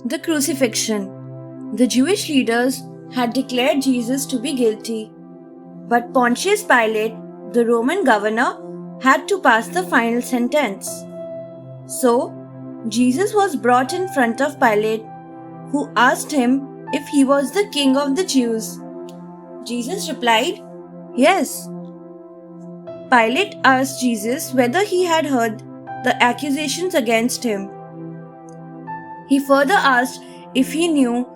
The crucifixion. The Jewish leaders had declared Jesus to be guilty, but Pontius Pilate, the Roman governor, had to pass the final sentence. So, Jesus was brought in front of Pilate, who asked him if he was the king of the Jews. Jesus replied, "Yes." Pilate asked Jesus whether he had heard the accusations against him. He further asked if he knew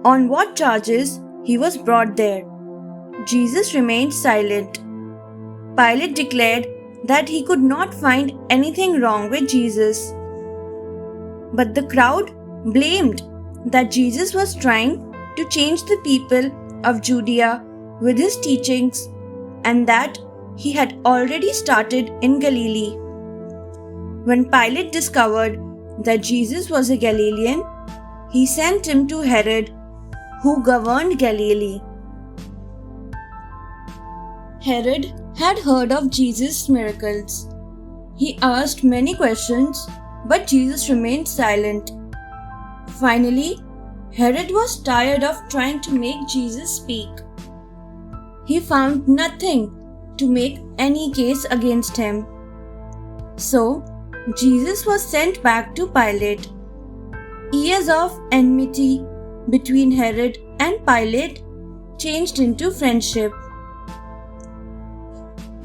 on what charges he was brought there. Jesus remained silent. Pilate declared that he could not find anything wrong with Jesus. But the crowd blamed that Jesus was trying to change the people of Judea with his teachings and that he had already started in Galilee. When Pilate discovered that Jesus was a Galilean, he sent him to Herod, who governed Galilee. Herod had heard of Jesus' miracles. He asked many questions, but Jesus remained silent. Finally, Herod was tired of trying to make Jesus speak. He found nothing to make any case against him. So, Jesus was sent back to Pilate. Years of enmity between Herod and Pilate changed into friendship.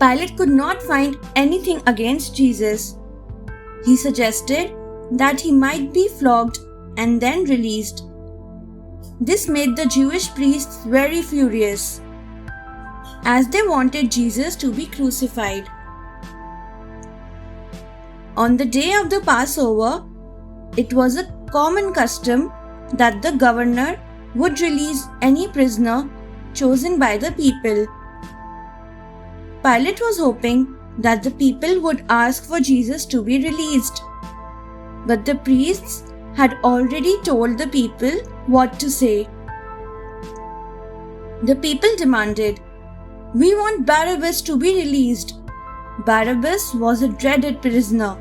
Pilate could not find anything against Jesus. He suggested that he might be flogged and then released. This made the Jewish priests very furious, as they wanted Jesus to be crucified. On the day of the Passover, it was a common custom that the governor would release any prisoner chosen by the people. Pilate was hoping that the people would ask for Jesus to be released, but the priests had already told the people what to say. The people demanded, "We want Barabbas to be released." Barabbas was a dreaded prisoner.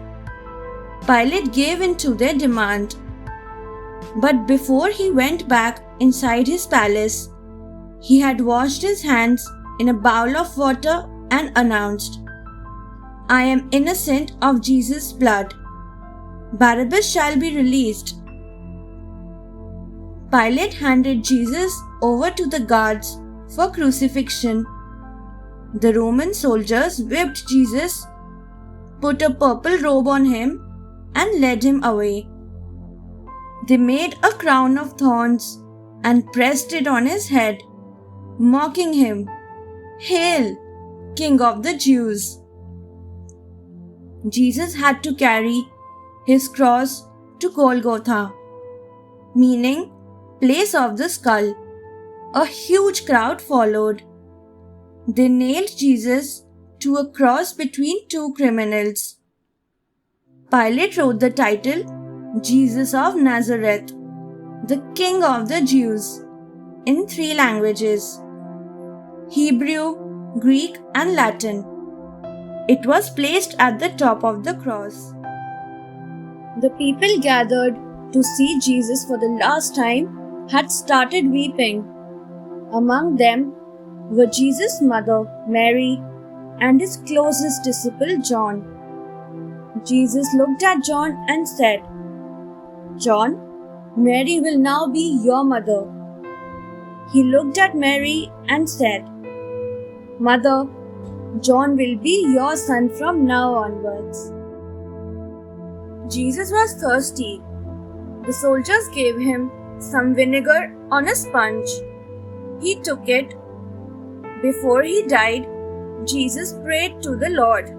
Pilate gave in to their demand. But before he went back inside his palace, he had washed his hands in a bowl of water and announced, "I am innocent of Jesus' blood. Barabbas shall be released." Pilate handed Jesus over to the guards for crucifixion. The Roman soldiers whipped Jesus, put a purple robe on him, and led him away. They made a crown of thorns and pressed it on his head, mocking him, "Hail, King of the Jews!" Jesus had to carry his cross to Golgotha, meaning place of the skull. A huge crowd followed. They nailed Jesus to a cross between two criminals. Pilate wrote the title, "Jesus of Nazareth, the King of the Jews," in 3 languages: Hebrew, Greek, and Latin. It was placed at the top of the cross. The people gathered to see Jesus for the last time had started weeping. Among them were Jesus' mother, Mary, and his closest disciple, John. Jesus looked at John and said, "John, Mary will now be your mother." He looked at Mary and said, "Mother, John will be your son from now onwards." Jesus was thirsty. The soldiers gave him some vinegar on a sponge. He took it. Before he died, Jesus prayed to the Lord,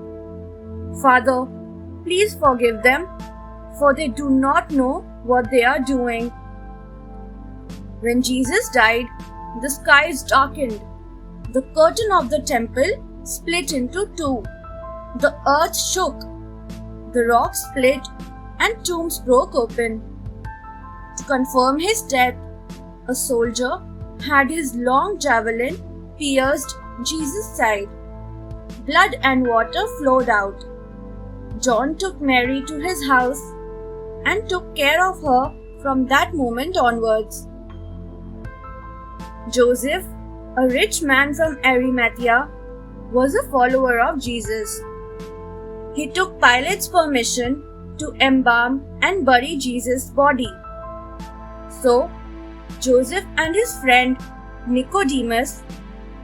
"Father, please forgive them, for they do not know what they are doing." When Jesus died, the skies darkened. The curtain of the temple split into 2. The earth shook. The rocks split and tombs broke open. To confirm his death, a soldier had his long javelin pierced Jesus' side. Blood and water flowed out. John took Mary to his house and took care of her from that moment onwards. Joseph, a rich man from Arimathea, was a follower of Jesus. He took Pilate's permission to embalm and bury Jesus' body. So, Joseph and his friend Nicodemus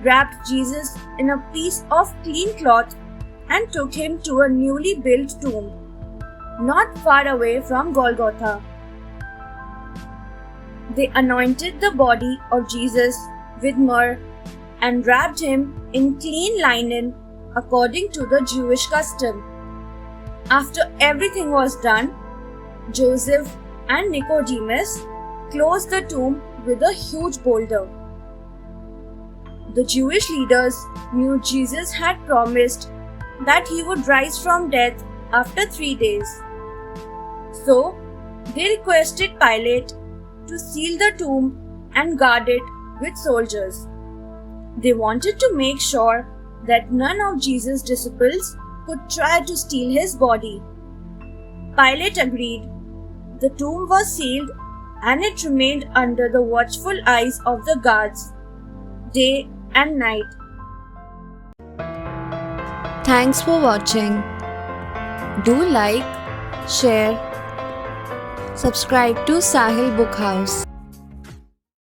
wrapped Jesus in a piece of clean cloth and took him to a newly built tomb, not far away from Golgotha. They anointed the body of Jesus with myrrh and wrapped him in clean linen according to the Jewish custom. After everything was done, Joseph and Nicodemus closed the tomb with a huge boulder. The Jewish leaders knew Jesus had promised that he would rise from death after 3 days. So, they requested Pilate to seal the tomb and guard it with soldiers. They wanted to make sure that none of Jesus' disciples could try to steal his body. Pilate agreed. The tomb was sealed and it remained under the watchful eyes of the guards, day and night. Thanks for watching. Do like, share, subscribe to Sahil Book House.